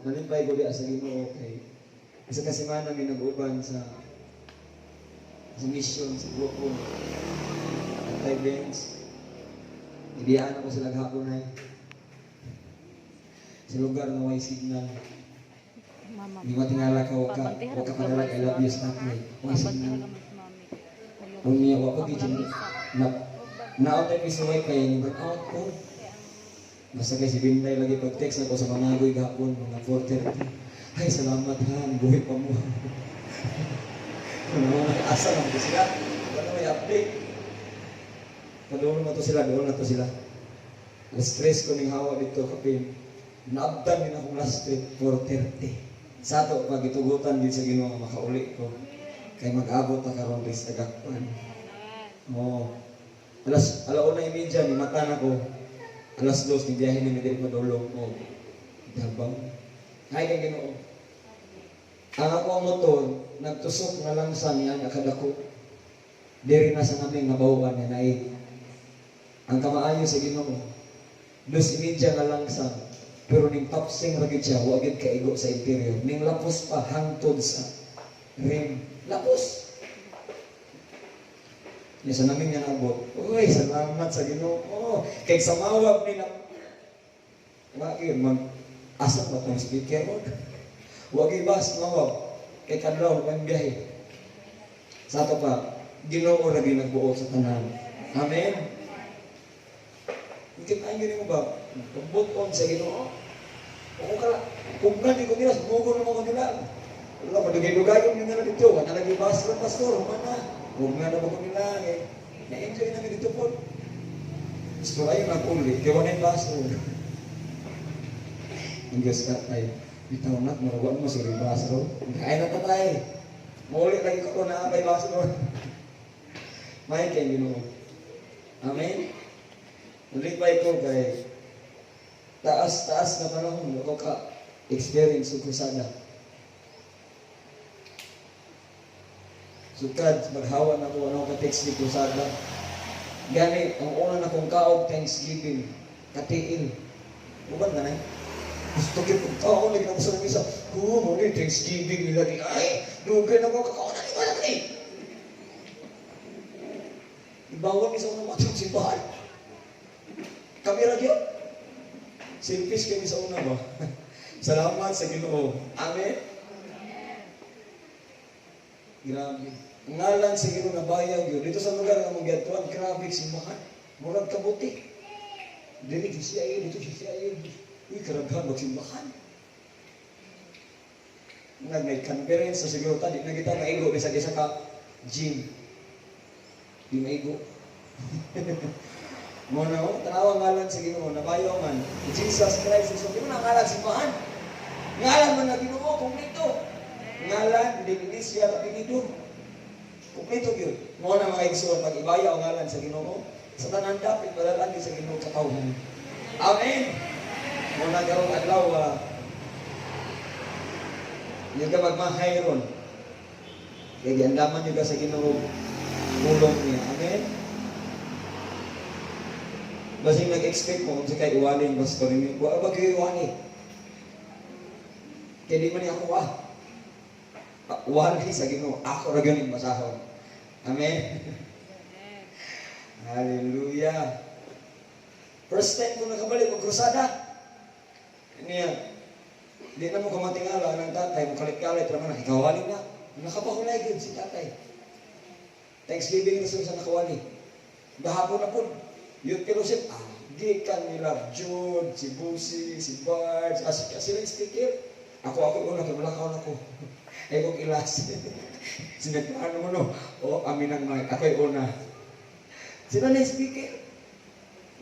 Nalipay ko di sa Ginoo kay isa kasi man namin nag-uban sa mission sa grupo at events. Ibiyaan ako sila hapon ay sa lugar na may signal. Hindi mo tingala ka wag ka padalag I love you sa tatay. May signal. Ang niya wako kitchen na-out ay misuway kaya ni burn-out ko. Basta kay si Binday lagi pag-text ako sa mga agoy gapon, mga 4:30. Ay, salamat ha, buhay pa mo. Kung naman nag-asa lang ito sila, wala may update. Doon na to sila. Na-stress ko ng hawa dito kapin. Naabdan din akong last week, 4:30. Sa ito, pag itugutan din sa Ginoo makauli ko. Kaya mag-abot na karon rin sa gakpan. Oo. Alauna imedya, ni mata na ko. Alas 2, ni biyahe ni Medel Madulong. Oo. Dabang. Hay kay Ginoo. Ang ako ang motor, nagtusok na lang sa niya nakadako. Diri na sa naming nabawan niya na ang kamaayo sa Ginoo. 2:30 na lang sa pero ning tapsing ragid siya, wagid kaigo sa interior. Ning lapos pa hangtod sa rim. Lapos. Niya sa namin nga nabot. Uy, salamat sa Ginoo. Oh, kay sa mawag ni na wagid mag-asa ba itong speaker mo? Wagid bas mawag. Kay kadlaw ang biyahe. Sa ato pa, Ginoo ra gyud nagbuo sa tanan. Amen. Ikit ay yun mo ba? Pagbuton sa Ginoo. Kung gani ko nila, sumugo na mga nila. Wala, madugay-dugayon nyo na dito. Wala lagi pastor, mana? Huwag nga na ba ko nila eh. Na-enjoy namin dito po. Gusto kayo nag-ulit. Kaya wala yung pastor. Ang Diyos ka tayo. Bitaw na, maraguan mo si pastor. Kaya na pa tayo. Maulit lagi ko na kay pastor. May kayo Ginoo. Amen? Ulit pa ito kay taas na panahon ako ka-experience sa krusada. Sukad, maghawa na ko ano ka-text ni krusada. Gani, ang una na kong kaog Thanksgiving, katiil. Uban na na gusto kita ako lagi na ko sa misa. Mo ni Thanksgiving nila ni ay, dugay na ko kakaon na wala kay. Ibawon ni sa unang matang simbahan. Kami radyo. Selfish kami sa una ba? Salamat sa Ginoo. Amen? Grabe. Ngalan sa Ginoo na bayag yun. Dito sa lugar ng mga gatuan, grabe simbahan. Murag kabuti. Dili siya yun, dito siya yun. Uy, karaghan, magsimbahan. May conference sa siguro tadi na kita maigo bisa ka gym. Di maigo. Muna ko, tanawa ngalan sa Ginoo, nabayo man. Jesus Christ, so di mo na ngalan simbahan. Ngalan man na Ginoo, kumplito. Ngalan, iglesia, kapinido. Kumplito yun. Muna mga igsoon, pag ibaya o ngalan sa Ginoo, sa tanan dapit, padalagi sa Ginoo katawhan. Amen! Muna karong adlaw, yung ka magmahay ron. Kaya giandaman yung ka sa Ginoo, mulong niya. Amen? Basing nag-expect mo kung sa kay iwanin pastor niyo. Wala ba kayo iwanin? Kaya di man niya ako wali sa Ginoo. Ako ra ganing masahon. Amen? Hallelujah. First time ko nakabalik ko krusada. Niya, di na mo kamatingala ng tatay mo kalit-kalit naman na ikawali na. Nakapahulay yun si tatay. Thanksgiving na sa nakawali. Dahapon na po. Youth fellowship, gikan nila Jude, si Busi, si Bart, sila yung speaker. Ako una, kamalakaw na ko. Ay kong ilas. Sinagpaano mo no? O, amin ang mic. Ako yung una. Sila na yung speaker.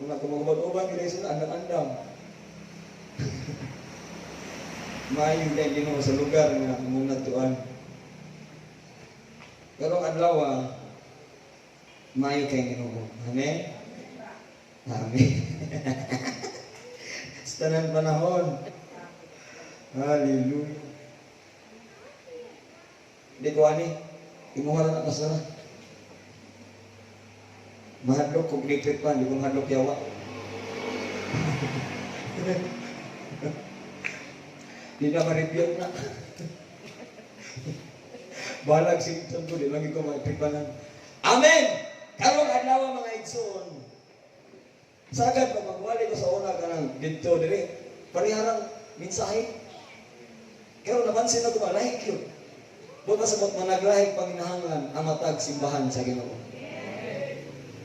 Una kumagabag-ubang nila sila, andam-andam. Mayong kayo Ginoo sa lugar na mong natuan. Pero ang adlaw, mayong kayo Ginoo. Amen? Amen. Sa tanan panahon. Hallelujah. Di ko ani, imuha na pasara. Mahadlok kung lipit pa, di ko mahadlok yawa. Di na ma-review na. Balag symptom ko, di lagi ko magtripanan. Amen! Karong adlaw mga igsoon. Sagad pa magwali ko sa una ka ng dito diri. Pariharang mensahe. Pero napansin ako ba, lahik yun. Buta sa mga naglahik panginahanglan ang matag simbahan sa Ginoo.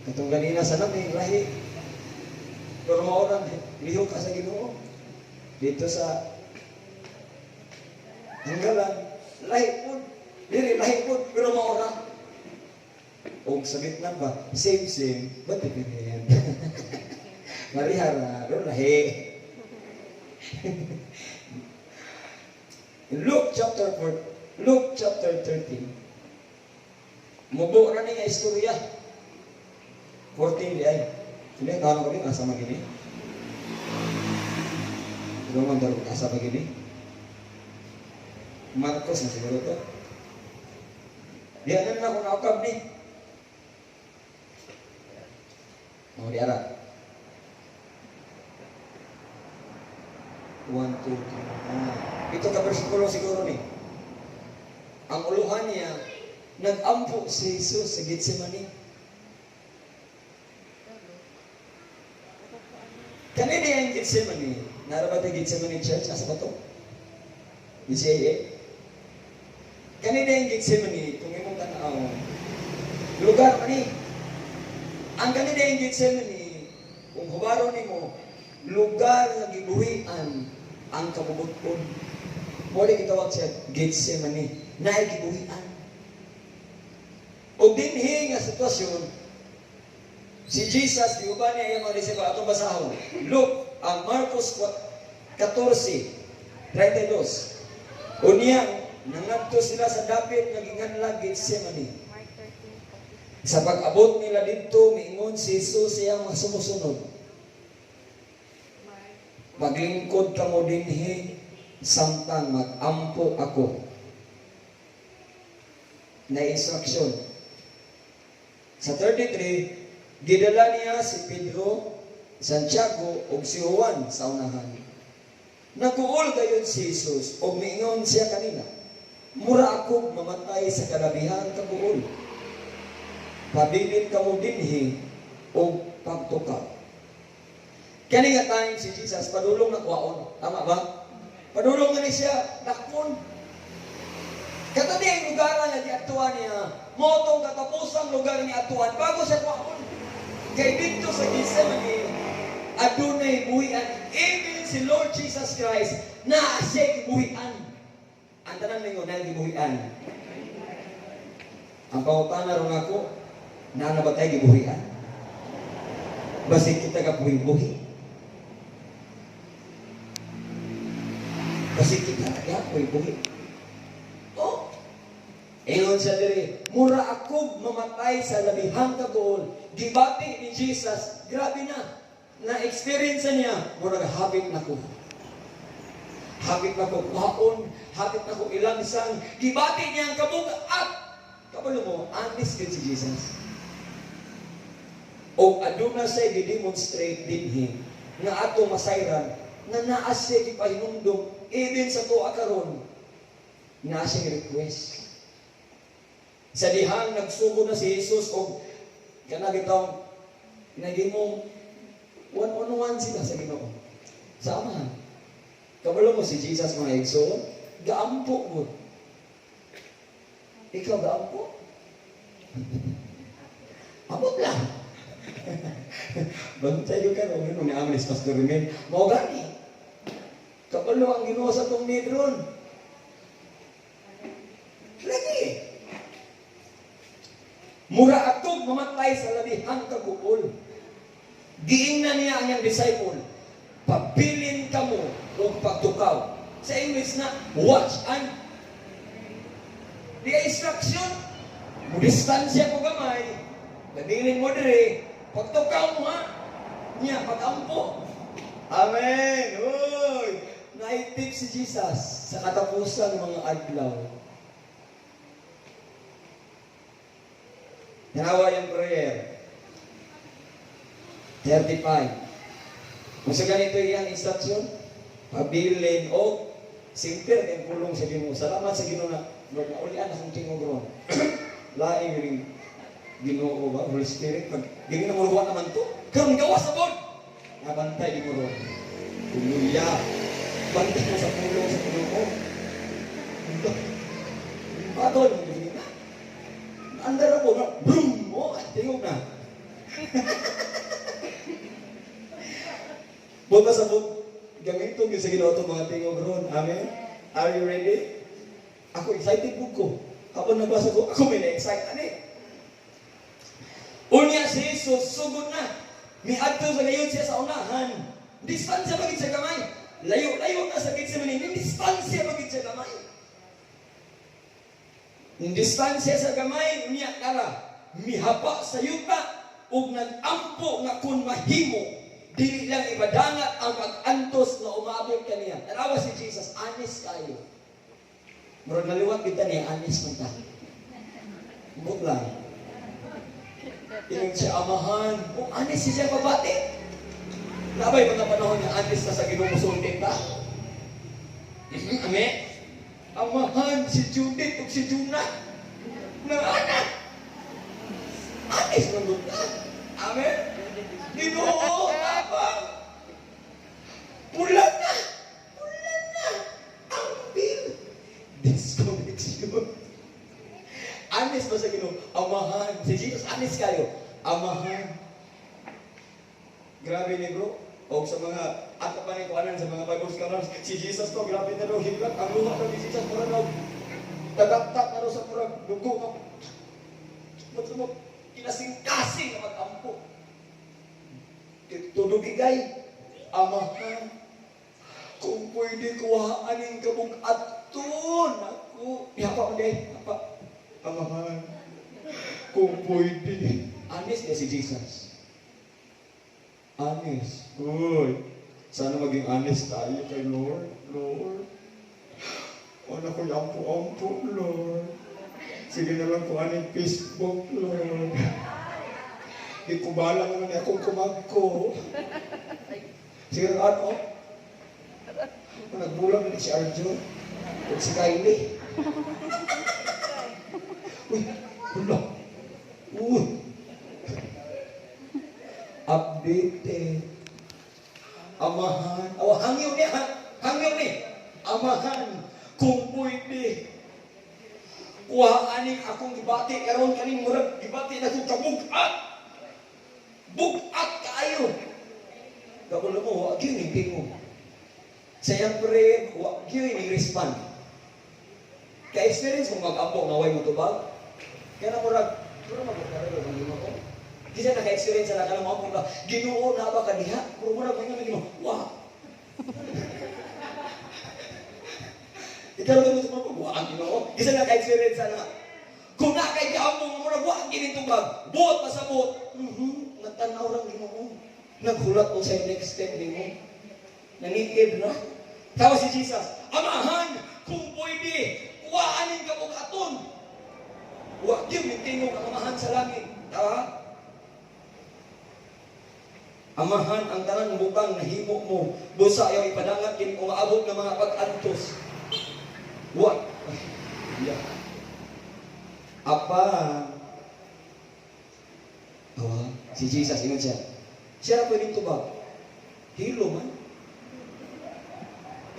Katong ganina sa namin, lahik. Pero maurang, liho ka sa Ginoo. Dito sa hanggalan, lahik po. Diri, lahik po, pero maurang. O sa gitna ba, same, ba't ipinigyan? Marihara, pero lahik. Luke chapter 13. Mubo na nga istorya. 14 di ay. Hindi, kawan ko rin, asa magini. Ito man daw, asa magini. Marcos na siguro to. Diyan na ako naukab ni. Mau diarap. 1, 2, 3. Ito ka versikulo siguro ni. Ang uluhan niya, nag-ampo si Jesus sa Getsemani. Kanina yung Getsemani. Narabat yung Getsemani Church? Asa ba ito? DCAA? Kanina yung Getsemani, kung imong tanaw, lugar pa ni. Ang kanina yung Getsemani, kung hubaro ni mo, lugar na gibuhian ang kabubuton. Muli kitawag siya, Getsemani, na gibuhian. O dinhi nga sitwasyon, si Jesus, di ba niya yung mga disipo, atong basahon. Luke, ang Marcos 14:32. O niyang, nangadto sila sa dapit, naginganlag Getsemani. Sa pag-abot nila dito, miingon si Jesus siyang sumusunod. Maglingkod ka mo dinhi, samtang mag-ampo ako. Na instruksyon. Sa 33, gidala niya si Pedro, Santiago, ug si Juan sa unahan. Nagkuol gayon si Jesus, ug miingon siya kanila, mura ako mamatay sa kalabihan kabuol. Pabilin ka mo dinhi, ug pagtukaw. Kani nga time si Jesus, padulong na kwaon. Tama ba? Padulong na siya, dakpon. Katadi ang lugar na diatuan niya, motong katapusang lugar ni atuan, bago siya kwaon. Kay dito sa Getsemani, adunay buhian. Even si Lord Jesus Christ, na siya gibuhian. Ang tanang ninyo, na gibuhian. Ang pangutana ron ako, na nabatay gibuhian. Basi kita ka buhi-buhi. Basi kita ka buhi-buhi. Oh, ingon siya diri, mura ako mamatay sa labihang kagool. Gibati ni Jesus, grabe na. Na-experience niya, mura habit na ko. Habit na ko kwaon, habit na ko ilangsang. Gibati niya ang kabugat. Kabalo mo, honest din si Jesus. O aduna siya i-demonstrate dinhi nga ato masayran na naa siya gipahinumdum even sa tuwa karon naa siya request. Sa dihang nagsugo na si Jesus og kanagitaw nagimong one-on-one sila sa Ginoo. Sama. Kabalo mo si Jesus mga igsoon, gaampo mo. Ikaw gaampo? Abot lang. Bantay yung ka, huwag nung ni-amalis Pastor Rimen. Mau gani. Kapalo ang Ginoo sa itong medron. Lagi. Mura atog mamatay sa labihang kaguol. Giingnan niya ang iyang disciple. Pabilin ka mo o pagtukaw. Sa English na, watch and the instruction. Mudistansya ko gamay. Pabilin mo dire. Pagtukaw mo ha. Niya, pag-ampo. Amen. Uy! Naitip si Jesus sa katapusan ng mga adlaw. Nawa yung prayer. 35. Kung sa ganito yung instruction, pabilin o Simper kay pulong sa Ginoo. Salamat sa Ginoo na Lord, naulian akong tingog ron. Laing ring Ginoo ba, Holy Spirit, pag gini na muluwa naman to, karon gawas sa bod. Nabantay di mo ron. Kumuya. Bantay mo sa pulong sa Ginoo. Patol mo gini na. Andar ako na, boom! Oh, tingog na. Buta sa bod, gamito sa Ginoo to mga tingog ron. Amen? Are you ready? Ako excited po ko. Kapag nabasa ko, ako may na-excite. Unya si Jesus, sugod na. Miadto sa gayon siya sa unahan. Distansya magid sa gamay. Layo-layo na sa gitsa manin. Distansya magid sa gamay. Distansya sa gamay, unya kara. Mihapa sa yuta. Ug nag-ampo nga kun mahimo. Dili lang ibadangat ang mag-antos na umabot kaniya. Tanawa si Jesus, honest kayo. Murag naliwat kita niya, honest man ta. Buk lang. Tingin siya amahan. Kung honest siya babati. Labay mga panahon niya, honest na sa ginumusultin ta. Amen? Amahan si Judith o si Junah. Na anak. Honest man doon ta. Amen? Ginoo, abang. Pula na. Pula na. Ang bil. Disconnection. Honest ba sa Ginoo? Amahan. Si Jesus, honest kayo. Amahan. Grabe ni bro. O sa mga ato pa rin kuanan sa mga Bible scholars, si Jesus to, grabe na daw hilat. Ang luha daw ni Jesus, mura daw. Tagaktak na daw sa murag dugo. Matsumok, kinasing-kasing na mag-ampo. Tudugigay. Amahan. Kung pwede kuhaan yung kabug-aton ako. Ihapa mo din. Ihapa. Amahan. Kung pwede. Honest na si Jesus. Honest. Good. Sana maging honest tayo kay Lord. Lord. Wala ko ampo-ampo, Lord. Sige na lang kung anong Facebook, Lord. Di ko balang naman akong kumagko. Sige na ano? Nagbulang din si Arjo. At si Kylie. Uy, wala. Uy. Updated. Amahan. Oh, hangyo ni. Hangyo ni. Amahan. Kung pwede. Kuhaaning akong gibati. Karoon kaning murag. Gibati na kong kabug-at. Bug-at kaayo. Kapag mo, wag yun yung pingo. Siyempre, wag yun yung respond. Ka-experience mo mag-ampo nga way mo tubag. Kaya na murag, puro mag-karalo ng lima ko. Kasi naka-experience na ka ng mga punta, Ginoo na ba ka diha? Puro murag mga naging mo, wow! Ikaw naman sa mga pag-waan, Ginoo. Kasi naka-experience na. Kung nakay-ampo mo murag, wag ginitubag. Buot pa sa buot. Nagtanaw lang Ginoo. Naghulat ko sa next step ni mo. Nanigid na. Tapos si Jesus, Amahan, kung pwede, kuwaanin ka mo katon. Huwag yun, tingog ang amahan sa langit. Tawa? Amahan ang tanan butang na himo mo. Busa ayaw ipadangat kini umaabot ng mga pag-antos. Huwag. Yeah. Apa? Si Jesus, ingat siya. Siya pwedeng tubag. Hilo man.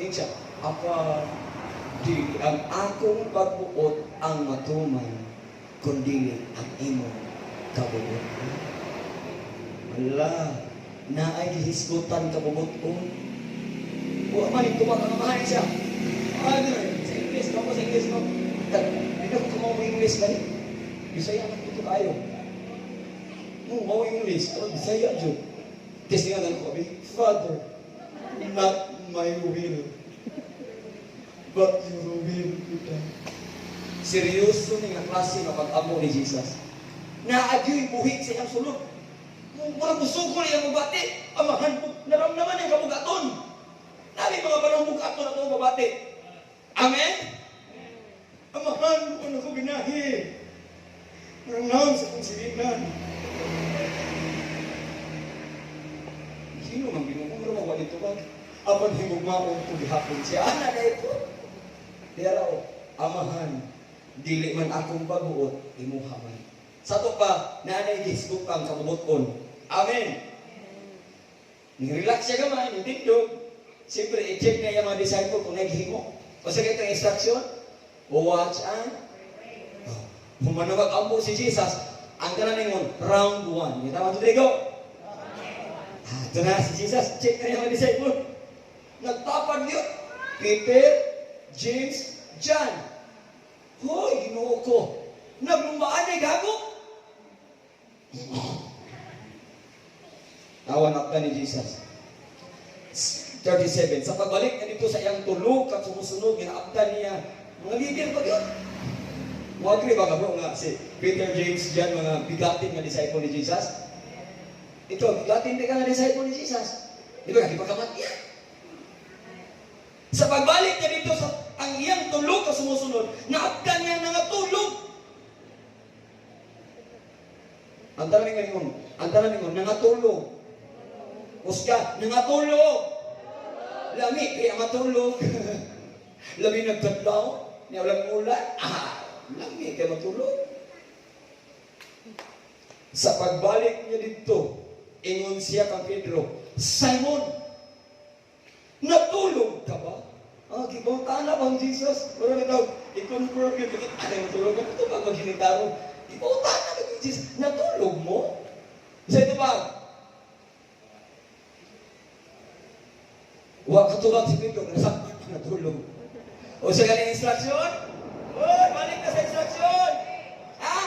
Ingat siya. Apa? Di ang akong pagbuot ang matuman, kundi ang imong kabuot. Wala. Naay gihisgutan kabubuton. Huwag man yung tubag ang amahan siya. Ano? Sa English, no? Sa English, no? Hindi na ko kumawag English ba? Bisaya man ito tayo. Mau English, kalau Bisaya jo. Kasi nga ko, Father, not my will, but your will be done. Seryoso ni nga klase nga pag-amo ni Jesus. Naagyo'y buhit sa iyang sulod. Murag musugo niya mabati. Amahan po, naramdaman niya kabugaton. Nabi mga balong bugaton na itong mabati. Amen? Amahan po na ko binahi. Maranghang sa kong silinan. Sino mang binukong pero mawali ito ba? Apan higugmaon ko gihapon siya. Ana na ito. Diya raw, amahan, dili man akong baguot, imuha man. Sa to pa, naanay gisbuk ang kamubuton. Amen. Ni-relax siya gamay, nitindog. Siyempre, i-check na yung mga disciple kung naghimo. O sa itong instruction, watch and humanawag ang po si Jesus. Ang kananing mo, round 1. Yung tama to, go. Ito na si Jesus. Check na yung mga disciple. Nagtapad yun. Peter, James, John. Hoy, Ginoo ko. Naglumaan ay gago. Nawanap ka ni Jesus. 37. Sa pagbalik na dito sa iyang tulog at sumusunod, ginaabdan niya. Mga leader pa yun. Mga agree ba ka bro nga si Peter, James, John, mga bigatin na disciple ni Jesus? Ito, bigatin din ka na disciple ni Jesus. Di ba, di pa kamat yan? Sa pagbalik niya dito sa ang iyang tulog at sumusunod, naabdan niya nga tulog. Ang tanong ningon, nangatulog. Usga, nangatulog. Lami, kaya matulog. Lami nagtadlaw, niya walang ulan. Lami, kaya matulog. Sa pagbalik niya dito, ingon siya kang Pedro, Simon, natulog ka ba? Gibawta na bang Jesus? Wala na daw, i-confirm yun. Ano yung matulog ka? Ito ba maghinitaro? Gibawta na bang Jesus? Natulog mo? Sa ito ba? Huwag katulog si Pedro, natulog. O sa galing instruction? Uy, balik na sa instruction! Ha?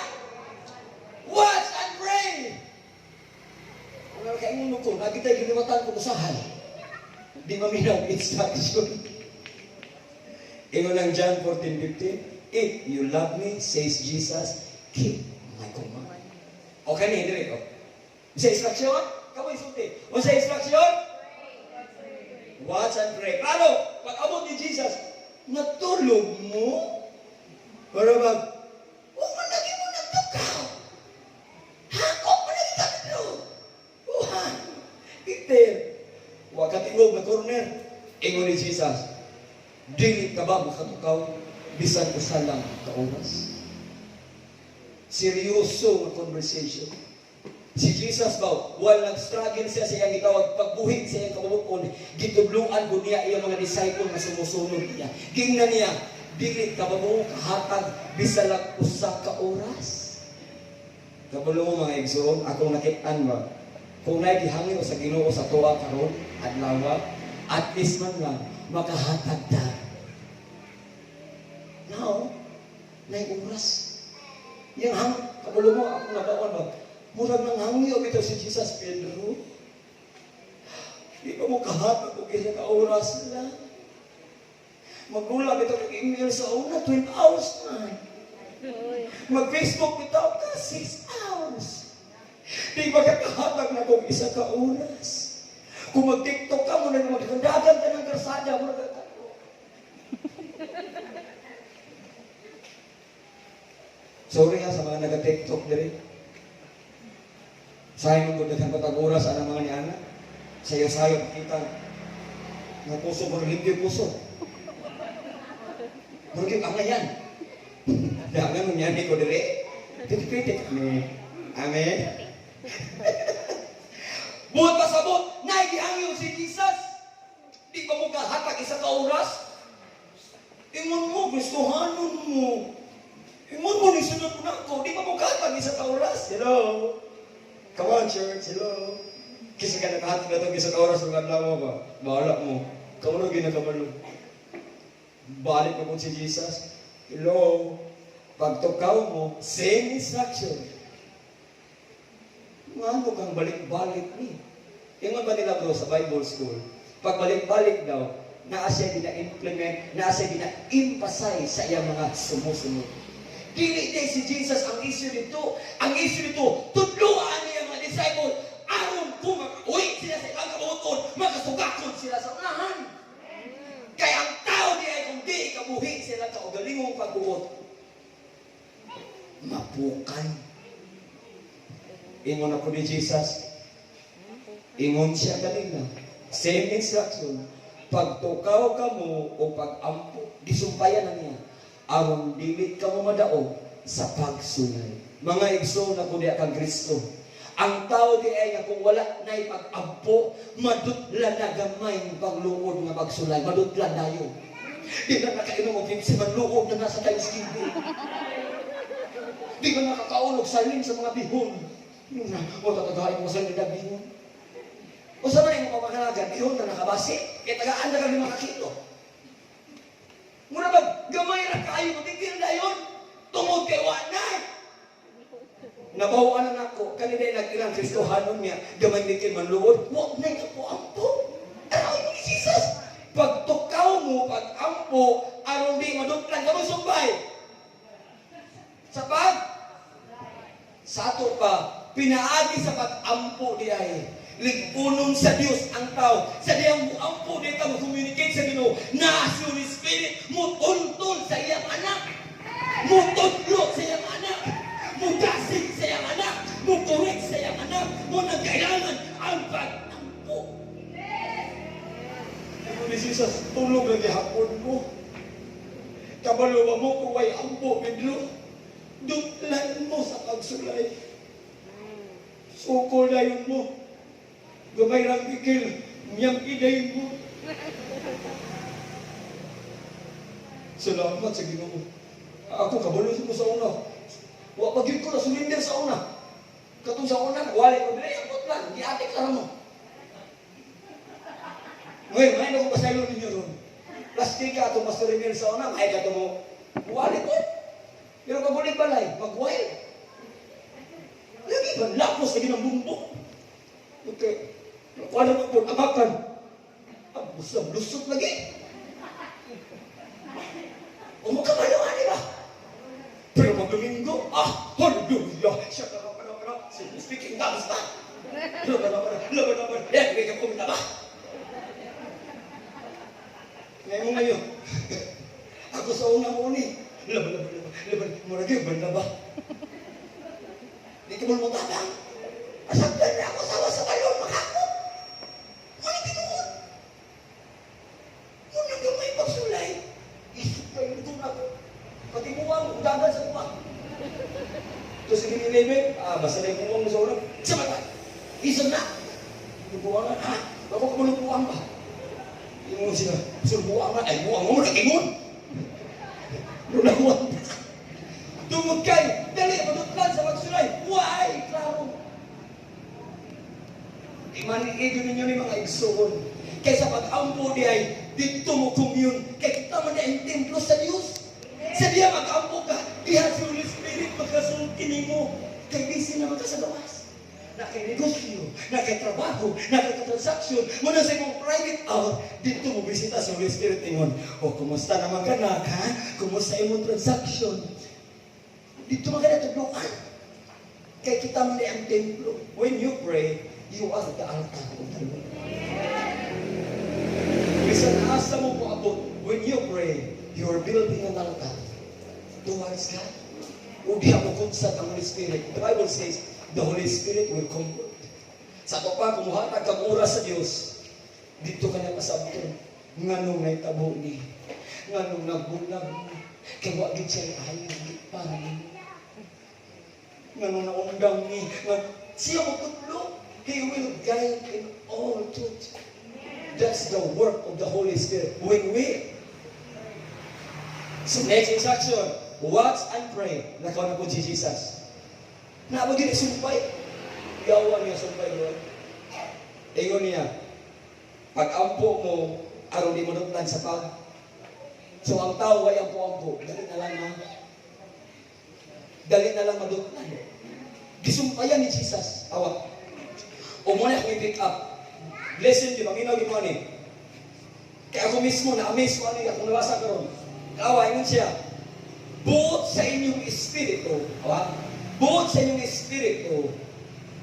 Watch and pray! Wala kayo nung ko, lagi tayo ginimatan ko usahan. Di maminaw instruction. Ingon ng John 14:15, if you love me, says Jesus, keep my command. Okay na, hindi rin. Sa instruction? Kamu isulti. O sa instruction? Watch and pray. Paano? Pag-abot ni Jesus, natulog mo? Para ba? Huwag mo lagi mo nagtukaw. Hakot mo lagi ka nito. Tuhan. Peter. Huwag ka tingog na corner. Ingon ni Jesus, dili ka ba makatukaw? Bisan usa lang ka oras. Seryoso na conversation. Si Jesus ba, walang struggle siya sa iyang gitawag, pagbuhig sa iyang kabubukon, gitubluan ko niya iyang mga disciple na sumusunod niya. Gingnan niya, dili ka ba mo kahatag bisa lang usa ka oras? Kabalo mo mga igsoon, akong nakitaan ba, kung naigihangin o sa Ginoo sa tuwa karon adlaw, at least man lang, makahatag ta. Now, naig oras. Yung kabalo mo, akong nakaon ba, murag nang hangyo bitaw si Jesus Pedro. Di ba mo kahatag kung isa ka oras lang? Magula bitaw kag email sa una, 12 hours na. Mag-Facebook bitaw ka, 6 hours. Di ba kahatag na kung isa ka oras? Kung mag-TikTok ka, muna naman, dagan ka ng karsada, muna ka tayo. Sorry sa mga naga-TikTok diri. Sayang mo daghang patag oras ana mga ni ana. Sayo-sayo kita. Nga puso mo hindi puso. Murag ang yan. Dagan mo niyan ko dire. Titik ni. Amen. Buot pasabot, naigihangyo si Jesus. Di ba mo kahatag isa ka oras? Ingon mo, gustuhanon mo. Ingon mo, nisunod mo na ako. Di ba mo kahatag isa ka oras? Hello? Come on, church. Hello? Kasi ka nakahatag na itong isang oras ng adlaw ba? Bahala mo. Kamu na ginagabalo. Balik mo si Jesus. Hello? Pagtukaw mo, same instruction. Ano kang balik-balik ni? Yung ba nila bro sa Bible school? Pag balik-balik daw, naa siya gina-implement, naa siya gina-emphasize sa iyang mga sumusunod. Dili din si Jesus ang issue nito. Ang issue nito, tudluan niya mga disciple, aron kung mag-uwi sila sa ibang kabuton, magkasugakon sila sa unahan. Kaya ang tao di ay kung di kabuhi sila sa ugalingong pagbuot. Mapukay. Ingon ako ni Jesus. Ingon siya kanina. Same instruction. pagtukaw ka mo o pag-ampo, gisumpayan na niya, aron dili ka mo madaog sa pagsulay. Mga igsoon na kundi kang Kristo. Ang tao di ay nga kung wala na pag-ampo, madutla na gamay ng pagluod nga pagsulay. Madutla na yun. Di na nakainom o pinsi, magluod na nasa Thanksgiving. Di ka nakakaulog salin sa mga bihon. O tatagain mo sa nila bihon. O sa mga yung pamahalagan, bihon na nakabasi. Kaya tagaan na kami makakito. Muna ba, gamay na kayo, matigil na yun. Tungod kay Wanay. Nabawaan na ako, kanina yung nag-ilang Kristohanon niya, gamay din kayo manluod, huwag na yung ampo. Araw mo ni Jesus. Pagtukaw mo, pag-ampo, araw di madutlan ka mo sumbay. Sa ato pa, pinaagi sa pag-ampo di ay, ligpunon sa Diyos ang tao. Sa diyang ampo di ka mag-communicate sa Ginoo, na si Holy Spirit, mutuntol sa iyang anak. Mututlo sa iyang anak. Mutasig sa iyang anak. Muturek sa iyang anak. Munang kailangan ang pag-ampo. Ano ni Jesus, tulog lagi hapon mo. Kabalo mo kung may ampo, Pedro. Dutlan mo sa pagsulay. Sukol na yun mo. Gamay lang bigil. Niyang idayin mo. Salamat sa Ginoo. Ako kabalo mo sa una. Wa pagid ko na sulinder sa una. Katong sa una, wala ko dili ang lang. Giatik lang mo. Ngayon, may nako pasaylo ninyo ron. Plastika atong Pastor Emil sa una, may kato mo. Wala ko. Pero kabulig balay, mag-wild. Lagi ba, lapos lagi ng bumbong. Okay. Wala mo po, amakan. Lusot lagi. Umakabaluan, di ba? Pero mag-domingo, hallelujah. Siya ka na, speaking tongues na. Laban. Yan, bigyan ko na ba? Ngayon. Ako sa una mo ni. Laban. Muragay, banda ba? Di ka mo tabang. Asagdan na ako sa balon, makako. Ano tinuod? Muna gamay pagsulay. Isip kayo nito na ako. Pati muwang, udagan sa muwang. Ito sige ni Lebe, basta na yung muwang mo sa ulang. Sa mata, isang na. Lubuangan, Bako ka mo lubuang ba? Ingon sila, sulbuangan, ay muwang mo, nakingon. Lunawan. Tungod kay, dali, madutlan sa pagsulay. Why? Klaro. Imaniigyo ninyo ni mga igsoon. Kaysa pag-ampo di ay, dito mo commune. Kaya kita man na yung templo sa Diyos. Sa diya mag-ampo ka, diha si Holy Spirit magkasultinin mo. Kay busy naman ka sa gawas. Nakay-negosyo, nakay-trabaho, nakay-transaksyon. Muna sa imong private hour, dito mo bisita sa Holy Spirit ingon. O, kumusta naman ka na, ha? Kumusta imong transaksyon? Dito man ka na tuglukan. Kaya kita man na ang templo. When you pray, you are the altar of the Lord. Bisan asa mo po abot, when you pray, you are building an altar towards God. Udi mo kunsat ang Holy Spirit. The Bible says, the Holy Spirit will comfort. Sa ito pa, kumuhatag kang oras sa Diyos, dito ka na pasabton. Nganong naitabo ni, nganong nagbulag ni, kaya wagid siya ayaw, para ni. Nganong naundang ni, siya magtutlo. He will guide in all truth. That's the work of the Holy Spirit. When we, so next instruction, watch and pray. Nakaw na po si Jesus. Naabagin sumpay. Yawa niya sumpay doon. Ingon niya, pag-ampo mo, aron di mo dutlan sa pag. So ang tao ay ampo-ampo. Dali na lang madutlan. Gisumpayan ni Jesus. Awa. O muna akong i-pick up. Listen, di ba? Ginawin mo ni. Kaya ako mismo, na-amaze ko ano, akong nabasa ko ron. Kawain siya. Buot sa inyong espiritu, buot sa inyong espiritu,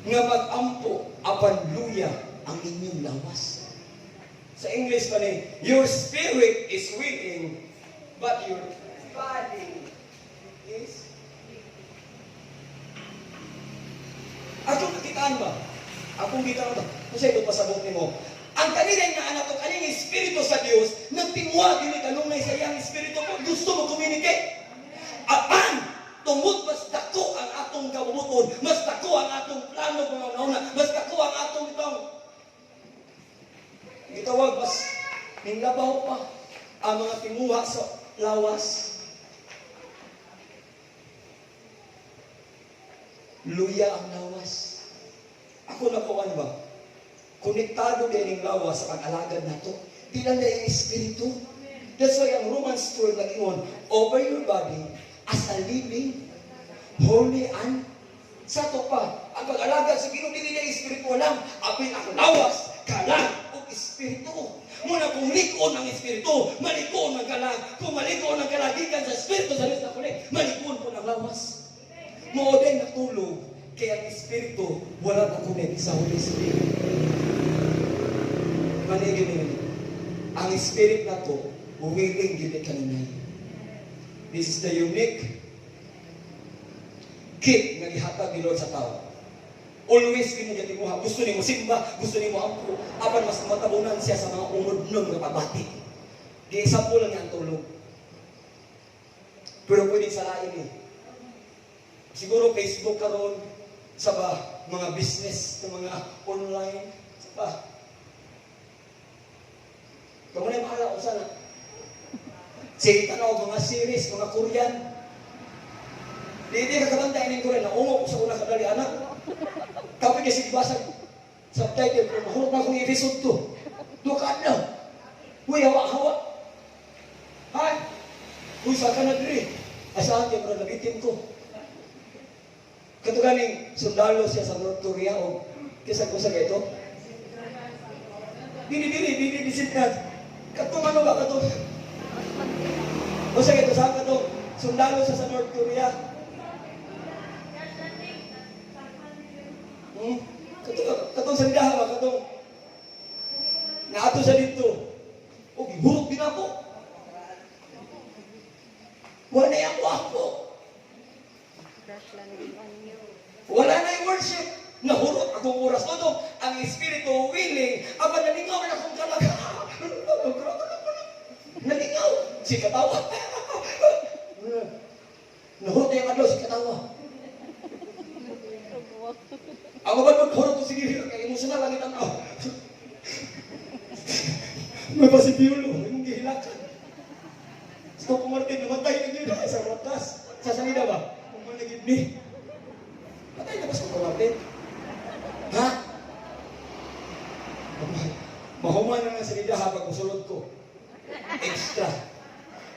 nga mag-ampo, apan luya ang inyong lawas. Sa English pa ni, your spirit is willing, but your body is... Akong kakitaan ba? Akong kita ba? Kung sa ito pasabot ni mo, Ang kanilay nga anak o kaning Espiritu sa Dios nagtingwa dili kanunay sa iyang Espiritu ko gusto mo communicate. Apan tungod mas dako ang atong kabubuton, mas dako ang atong plano mga una, mas dako ang atong itong gitawag mas ninglabaw pa ang mga tinguha sa lawas. Luya ang lawas. Ako na po ano ba? Konektado din ang lawas sa pag-alagad na ito. Di lang na yung Espiritu. That's why ang Romans 12 nag-ingon, over your body as a living, holy and sa to pa. Ang pag-alagad sa Ginoo dili niya Espiritu lang. Apil ang lawas, kalag o Espiritu. Muna kung likon ang Espiritu, malikon ang kalag. Kung malikon ang kalagikan sa Espiritu sa Diyos na kulit, malikon po ng lawas. Mo din natulog, kaya ang Espiritu wala na kulit sa Holy Spirit. Manigin ang Spirit na to, willing gili kanunay. This is the unique gift na gihatag ni Lord sa tao. Always din niya timuha. Gusto ni mo simba, gusto ni mo ampo. Apan mas matabunan siya sa mga umudnon nga pabati. Di example lang ang tulog. Pero pwede sa lain eh. Siguro Facebook karon sa ba, mga business, sa mga online, sa ba. Kung na mahala ko sana. Sige, tanaw, mga series, mga Korean. Di ka kabantayin ng Korean, naungo ko sa una kadali anak. Kapag kasi basag subtitle ko, mahulog na akong episode 2. Dukaan na. Uy, hawa-hawa. Ha? Uy, saan ka na diri? Asahan niya, para nabitin ko. Katuganing sundalo siya sa North Korea o kisa ko sa gaito. Dili, disiplinat. Katong ano ba, katong? O sa gaito, saan katong sundalo siya sa North Korea? Katong sandaha ba? Katong naato sa dito. O, giburot din ako. Wala na yung ako. Wala na yung worship. Nahurot akong oras. Todo, ang Espiritu willing. Aba, nalingaw na akong kalaga. Nalingaw. Si katawa. Nahurot na yung adlaw, si katawa. Ako ba nagkurot ko sige, kaya emosyonal lang itang tao. May pasipiulo, may mong gihilakan. Stop ko Martin, namatay na yun sa wakas. Sa salida ba? Kung managid ni. Patay na ba sa Martin? Ha? Mahuman na ng salida habang musulod ko. Extra.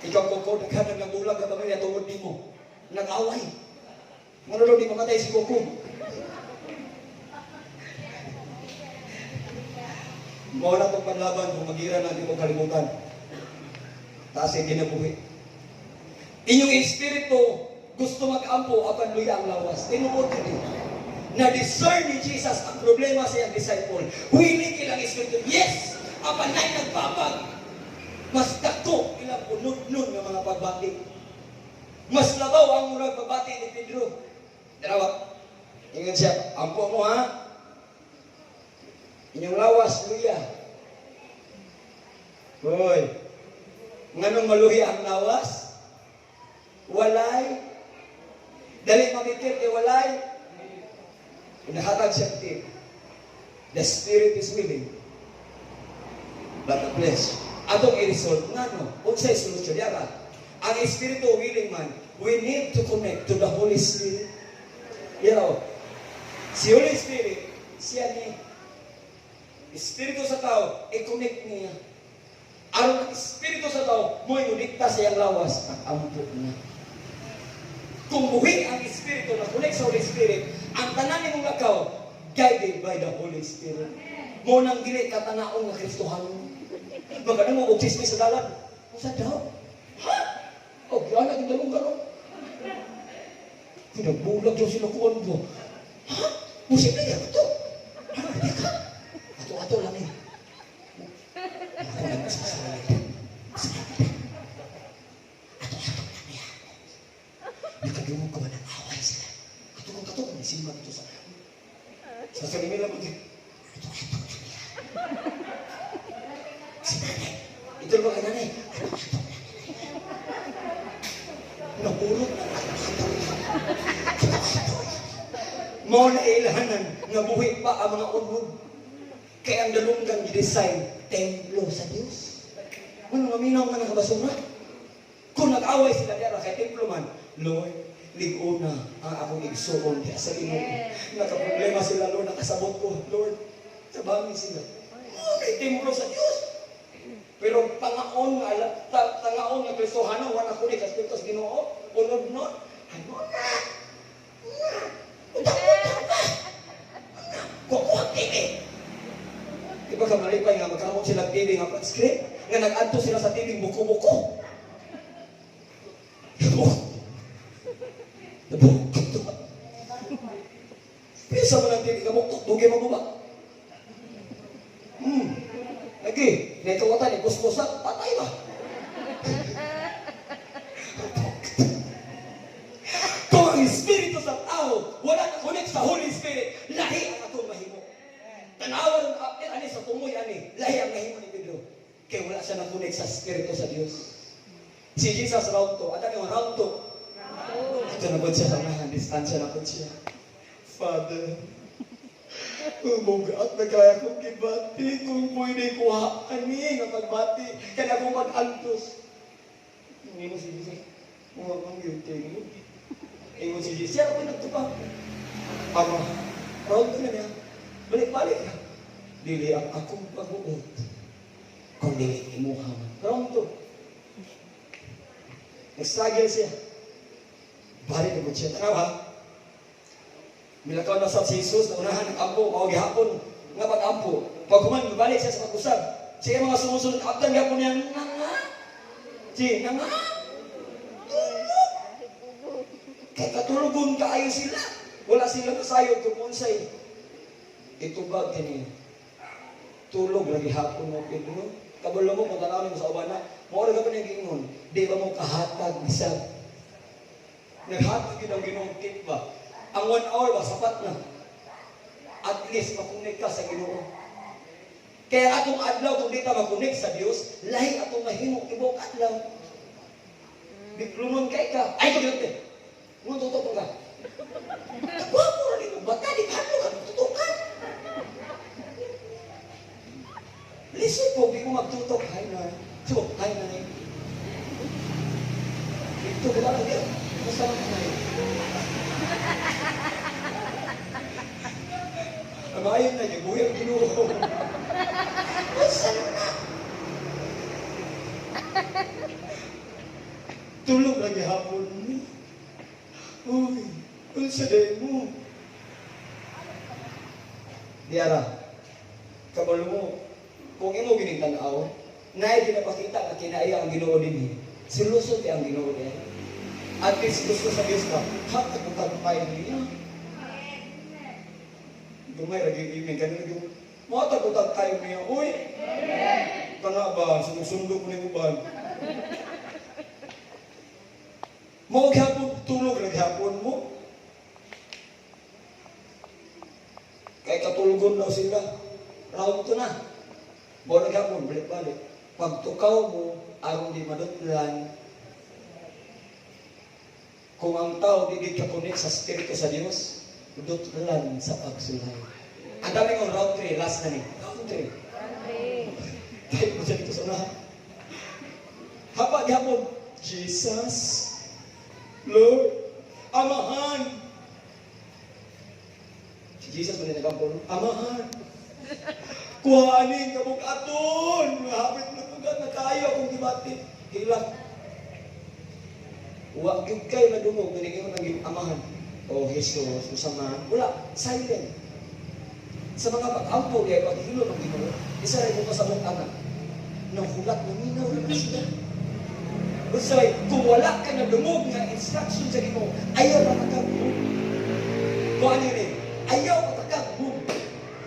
Ikaw Koko, naghanag ng bulag at pamilya tungod ni mo. Nag-away. Manulog di mamatay si Koko. Mawala itong panlaban kung magira na di mo kalimutan. Taas yung ginabuhi. Inyong Espiritu gusto mag-ampo apan luya ang lawas. Tinuod ka din. Na-discern ni Jesus ang problema sa iyang disciple. Willing ilang Espiritu. Yes! Apan na'y nagpapag. Mas dako ilang unod-nun ng mga pagbati. Mas labaw ang murag pagbati ni Pedro. Dalawa. Ingat siya. Ampo mo ha? Inyong lawas, luya. Hoy. Nganong maluya ang lawas? Walay. Dali makikip kay walay. Inahatag siya tip. The Spirit is willing. But the flesh. Atong i-result nga no. Unsay solusyon yara. Ang Espiritu willing man, we need to connect to the Holy Spirit. You know, si Holy Spirit, siya ni Espiritu sa tao, i-connect niya. Aron ang Espiritu sa tao, mo'y unikta sa iyang lawas at ampo niya. Kung buhi ang Espiritu na connect sa Holy Spirit, ang tanan ni mong lakaw, guided by the Holy Spirit. Mo nang dili katanaon nga Kristohanon. Magkano mo og chismis sa dalan? Sa daw? Ha? O, gana ginalong gano'n. Pinagbulag yung sinukuan mo. Ha? Musipin yan ito. Ano, hindi ka? Ato lang eh. Ako lang sa salita. Ato lang niya. Nakagawang ko ng away sila. Katukong may simba dito sa salimila mo din. Ato lang niya. Ito ba ka nanay? Napurot na. Mao na ilahanan nga buhi pa ang mga unod. Kaya ang dalunggang i-design, templo sa Diyos. Ano maminaw man ang kabasura? Kung nag-away sila dira kay templo man, Lord, ligo na ang akong igsuon kaya sa imo. Nakaproblema sila, Lord, nakasabot ko, Lord, sabangin sila. May templo sa Diyos. Pero pangaon nga Kristohano, wala ko ni Kaspiritos Ginoo, unod nun, ano na? Kukuha TV. Diba ka malipay nga magkamot sila TV nga pag-script, nga nag-adto sila sa TV buko-buko. Nabukot. Pisa mo ng TV ka bukot, dugi mo ba? Lagi, naitawatan ni kuskusa, patay ba? Kung ang Espiritu sa tao, wala na connect sa Holy Spirit, lahi ang atong mahimo. Tanawan ang ani sa tumoy ani, lahi ang mahimo ni Pedro. Kaya wala siya na-connect sa Espiritu sa Diyos. Si Jesus round to, at ano yung round to? Ito na po siya sa unahan, distansya na po siya. Father, umugat na kaya kong kibati, kung pwede kuha ani nga pagbati, kaya kong mag-antos. Hindi mo si Jesus, mga kong beauty mo. Ingon si Jesus, siya ako nagtupang. Ama, round to na niya, balik-balik ka. Dili ang akong pag-uot, kung dili imuha man. Round to. Nag-struggle siya. Balik naman siya. Tanaw ha? Milakaw na sa si Jesus, na unahan ng ampo, mawag hapon, nga pag-ampo. Pag kuman, balik siya sa pag-usab. Siya mga sumusunod, abdan hapon niya, nga. Siya, nga. Tulog. Kaya katulugon kaayo sila. Wala sila masayod kung unsay. Ito ba kanina? Tulog lagi hapon mo, Pedro. Kabalo mo, kung tanawin mo sa uban na, mawala ka pa niyang gingon, di ba mo kahatag bisag? Naghatag yun ang ginungkit ba? Ang 1 hour ba, sapat na. At least, makunik ka sa Ginoo. Kaya atong adlaw, kung di ka makunik sa Diyos, lahi atong mahimong ibong adlaw. Biglunon kay ka. Ay, kagilante. Nung tutok ka. Nagwapo rin mo. Bata, di ka ka tutukan. Listen po, di mo magtutok. Hi, Nay. So, hi, Nay. Ito, wala ka din. Masama ka, Nay. Amayon na niya, buyang Ginoo. Masama na. Tulog lagi hapon mo. Uy, unsa day mo. Diara, kabalo mo, kung imo gining tan-aw, naay ginapakita nga kinaiya ang Ginoo dinhi. Silusot ang Ginoo dinhi. At least gusto sa Diyos ka, hatag mo tagumpay niya. Dumay, nag-iimig ka nila yung matagutag tayo niya. Uy! Kana ba? Sumusundo ko na yung uban. Maghapon, tulog naghapon mo. Kaya katulgon daw sila. Round to na. Bawa naghapon, balik-balik. Pag tukaw mo, aron di madutlan. Kung ang tao di ka-connect sa Espiritu sa Diyos, dutlan sa pagsulay. Ang dami kong round 3, last na ni. Round 3. Tayo mo siya dito sa unahan. Hapa gihapon, Jesus, Lord, Amahan. Si Jesus mo nagkampon, Amahan. Kuhanin kabog aton. Hapit na tugat na kayo akong gibati. Hilak. Huwag yung kayo na dumog, ganigin mo naging Amahan. O Jesus, usama. Wala, silent. Sa mga pag-ampo, kaya paghilo ng Ginoo, isa rin mo sa mong anak, nang hulat na minaw na sila. Usay, kung wala ka na dumog nga instruction sa Ginoo, ayaw matakag mo. Kung ano yun, ayaw matakag mo.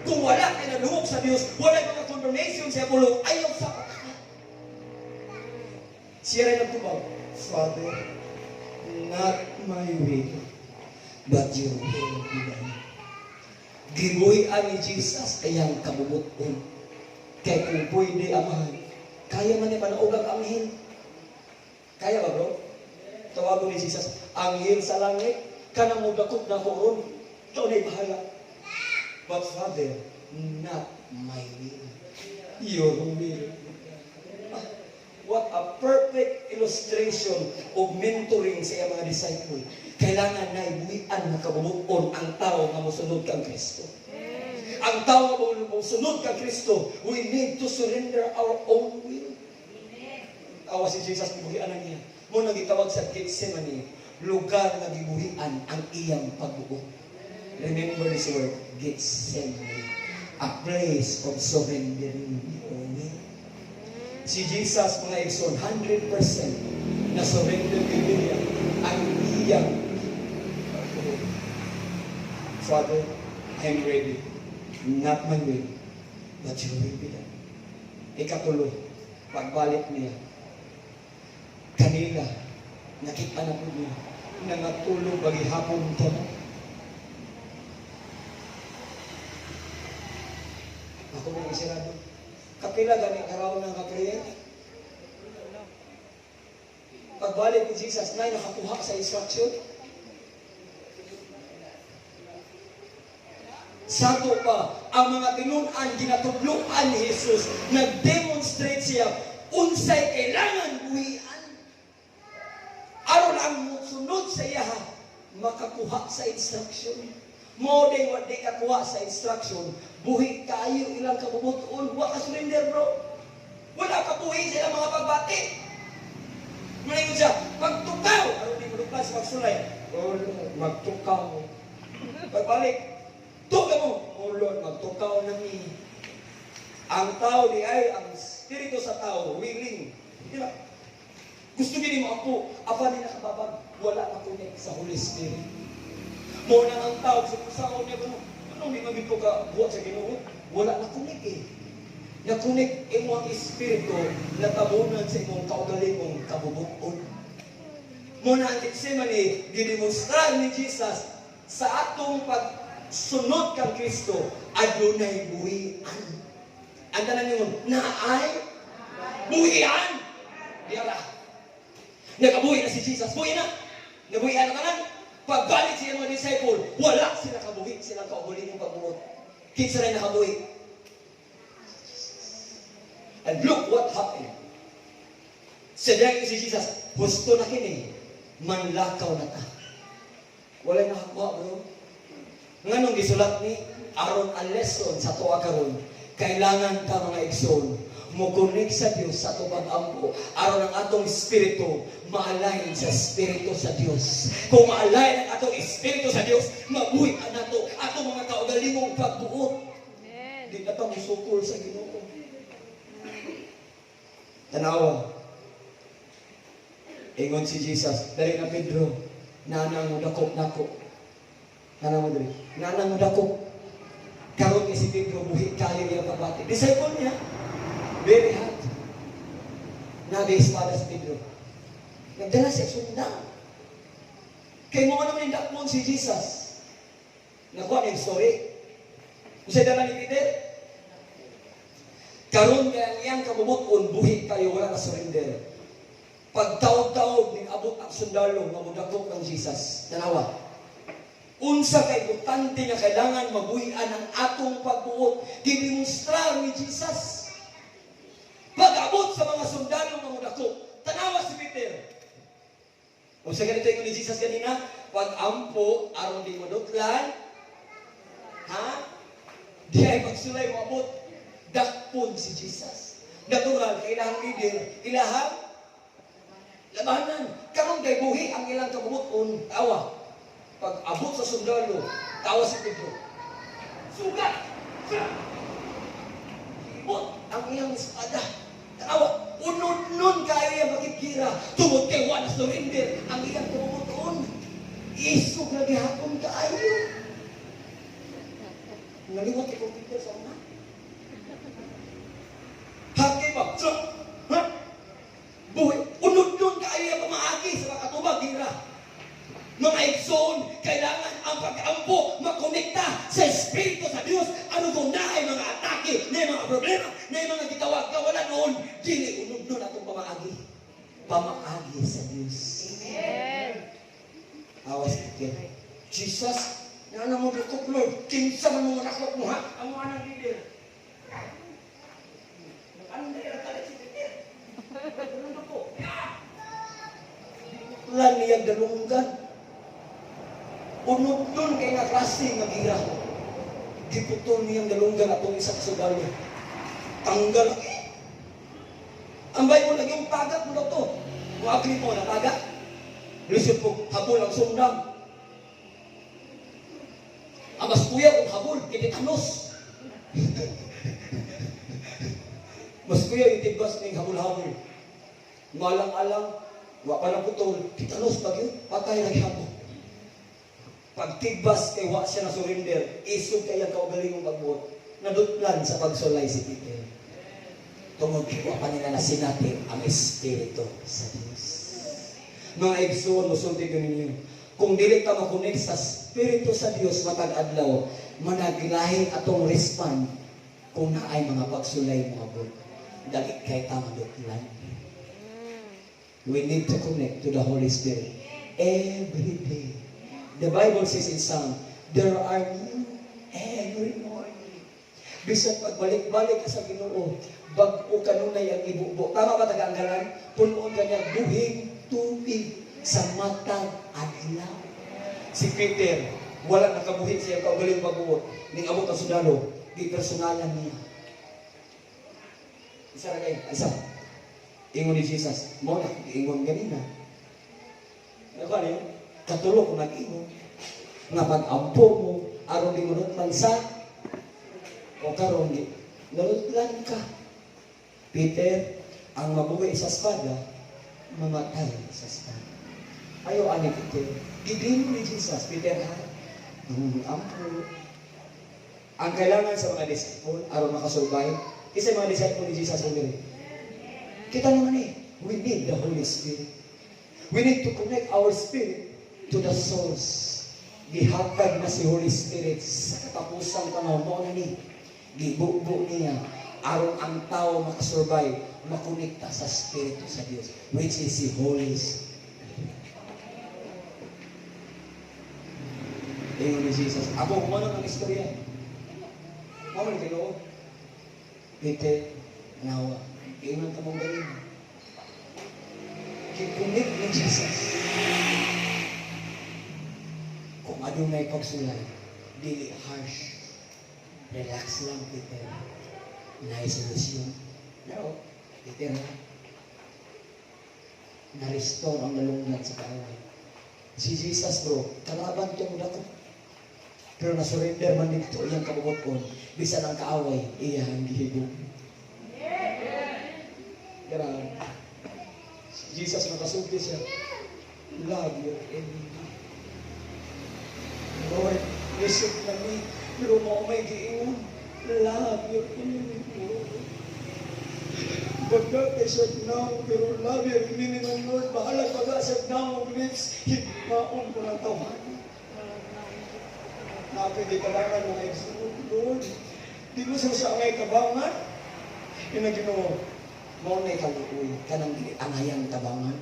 Kung wala ka na dumog sa Diyos, wala mga confirmation sa Apollo, ayaw sa patakag. Siya rin nagtubaw, Father, not my will, but your will be done. Gibuhian ni Jesus ayang kabubuton. Kaya kung pwede, Amahan, Kaya man ni panaog ang anghel. Kaya ba bro? Tawagon ni Jesus, anghel sa langit, kanang mudakot na koron. Ito na'y bahala. But Father, not my will. Your will. What a perfect illustration of mentoring sa iyang mga disciple. Kailangan na ibuhian na kabubuon ang tao na musunod kang Kristo. Ang tao na musunod kang Kristo, we need to surrender our own will. Awa si Jesus, ibuhian na niya. Muna gitawag sa Gethsemane, lugar na gibuhian ang iyang pagbuo. Remember this word, Gethsemane, a place of surrendering your will. Si Jesus, mga igsoon, 100% na surrender kay niya ang iyang pagbuo. Father, I'm ready. Not my will, but your will be done. Ikatuloy, pagbalik niya, kanila, nakita na po niya, na natulog bagi hapon ka na. Ako may isirado. Kapila gani karaw ng kaprayer. Pagbalik ni Jesus, na nakakuha sa instruction. Sato pa, ang mga tinunan, ginatubluan ni Jesus, nag-demonstrate siya, unsay kailangan buhian. Aron ang sunod sa iya, makakuha sa instruction. Mo din what di kakuha sa instruction, buhi kayo ilang kabubuton, wa ka surrender bro. Wala ka buhi sa ilang mga pagbati. Malingon siya, pagtukaw, aron di mo sa magsulay. Oh Lord, magtukaw. Pagbalik, tuka mo, oh Lord, magtukaw na mi. Ang tao di ay, ang spirito sa tao, willing. Diba? Gusto gini mo ako, apa ni nakababag, wala na kunik sa Holy Spirit. Muna ang tao, sa niya ko, anong di mabit ko ka buhat sa Ginoo? Wala na kunik eh. Nakunik imong espiritu na tabunan sa imong kaugalingong kabubuton. Muna ang Gethsemane, didemonstrar ni Jesus sa atong pagsunod kang Kristo, adunay buhian. Ang tanan niyo, naay buhian. Diyara. Nakabuhi na si Jesus. Buhi na. Nabuhian na kanan. Pagbalik siya mga disciple, wala sila kabuhi. Sila kaubuhin yung pagbuot. Kinsa rin nakabuhi. And look what happened. Sabihan si Jesus, husto na kini. Manlakaw na ta. Wala nakakuha bro. Nganong gisulat ni, aron a lesson sa tuwa karon. Kailangan ka mga igsoon, mukunik sa Diyos sa atong pag-ampo, aron ang atong espiritu maalain sa espiritu sa Diyos. Kung maalain ang atong espiritu sa Diyos, mabuhi ka na to atong mga kaugalingong pagbuot. Di na ito musukol sa Ginoo. Tanawa. Ingon si Jesus, dali na Pedro, nanang mo dakop nako. Nanang mo dali. Nanang mo dakop. Karon ni si Pedro buhi kayo niya pabati. Disciple niya, very hard. Nabi espada si Pedro. Nagdala siya sundang. Kaya mo naman yung dakmon si Jesus. Nakuha niya yung story. Kung sa'y dala ni Peter, karon kaya niyang kabubuton, buhi kayo, wala na surrender. Pagtawag-tawag, ning-abot ang sundalo, mamudakok ng Jesus. Tanawa. Unsa kay importante nga kailangan mabuhian ang atong pagbuot, didemonstrar ni Jesus. Pag-abot sa mga sundalo mamudakok, tanawa si Peter. Kung sa ganito yung ni Jesus kanina, pag-ampo, aron di mo dutlan, ha? Di ay magsulay mo abot, dakpon si Jesus. Natural, kailangan leader, ilahang labanan. Karong kay buhi ang ilang kabubuton, tawa. Pag-abot sa sundalo, tawa si Pedro. Sugat! Ibot ang iyang espada. Tawa, unod-nun kayo yung makikira. Tungod kay wala surrender ang iyang kabubuton. Isog na gihapon kayo. Naliwat kay Peter sa una. Hati ba? Ha? Buhay. Unod-nun kayo yung pamaagi sa makatubag, gira. Mga igsoon, kailangan ang pag-ampo makonekta sa Espiritu sa Diyos. Ano kung na ay mga atake, na mga problema, na mga gitawag-kawalan noon, dili pamaagi sa Dios. Awas tikin. Jesus, na mo dukop Lord, kinsa man mo nakop mo ha? Ang mga nang leader. Nag-anday ra tali si Peter. Ano po? Lan niyang dalunggan. Unod doon kay nga klase nga gira. Giputol niyang dalunggan atong isa ka sundalo. Tanggal lagi. Ang Bible lagi yung pagat mo daw to. Kung agri mo na pagat. Lisod po, habol ang sundang. Ang mas kuya kung habol, kititanos. Mas kuya yung tigbas ng habol-habol. Malang-alang, wak pa ng putol, titanos pag yun, patay lagi habol. Pag tigbas kay wak siya na surrender, isog kaya kaugaling yung pagbuot. Nadutlan sa pagsulay si Peter. Tungod kiwa pa nila na sinati ang Espiritu sa Diyos. Mga igsoon, musulti ko ninyo. Kung dili ka makunik sa Espiritu sa Diyos matag adlaw, managlahi atong respond kung naay mga pagsulay mga bud. Dali kay ta madutlan. We need to connect to the Holy Spirit every day. The Bible says in Psalm, there are new every morning. Bisan pagbalik-balik ka sa Ginoo, bag-o kanunay ang ibubo. Tama ba taga-anggalan? Punuon kanya buhing tubig sa matag adlaw. Si Peter, wala nakabuhit siya kaugaling pagbuot. Ning abot ang sundalo, di personalan niya. Isa ra kay, isa. Ingon ni Jesus, mo na ingon ganina. Ano ba niyo? Katulo ko nag-ingon. Nga pag-ampo mo, aron di munot man sa o karon di nalutlan ka. Peter, ang mabuhay sa espada, mamatay sa espada. Ayaw ani Peter. Gidin ni Jesus, Peter ha? Ampo. Ang kailangan sa mga disciple, aron makasurvive, isa mga disciple ni Jesus ang diri. Kita naman we need the Holy Spirit. We need to connect our spirit to the source. Gihatag na si Holy Spirit sa katapusang panahon mo na ni. Gibukbo niya aron ang tao makasurvive, makonekta sa Espiritu sa Diyos, which is si Holy Spirit. Ayun ni Jesus. Ako, kumano ng istorya? Mama ni Kinoo. Peter, nawa. Iunan ka mong galing. Kikunik ni Jesus. Kung adunay pagsulay, dili harsh. Relax lang, Peter. Na-solusyon. No, Peter na. Na-restore ang nalunggan sa kaaway. Si Jesus, bro, kalaban ito mo dako. Pero na-surrender man dito iyang kabubuton. Bisan ang kaaway, iya ang gihibog. Grabe. Si Jesus nakasugi siya. Love your enemy. Lord, listen na me. Pero mo may giingon. Love your enemy. Baga kay siya now, pero love your enemy ng Lord. Bahala baga siya now of lips. Higmaon ko ng tawhan. Napindi kalangan mga exude, Lord. Di mo sa angay kabangan. Yung na Ginoo, mo na ikaluoy, kanang angayang tabangan.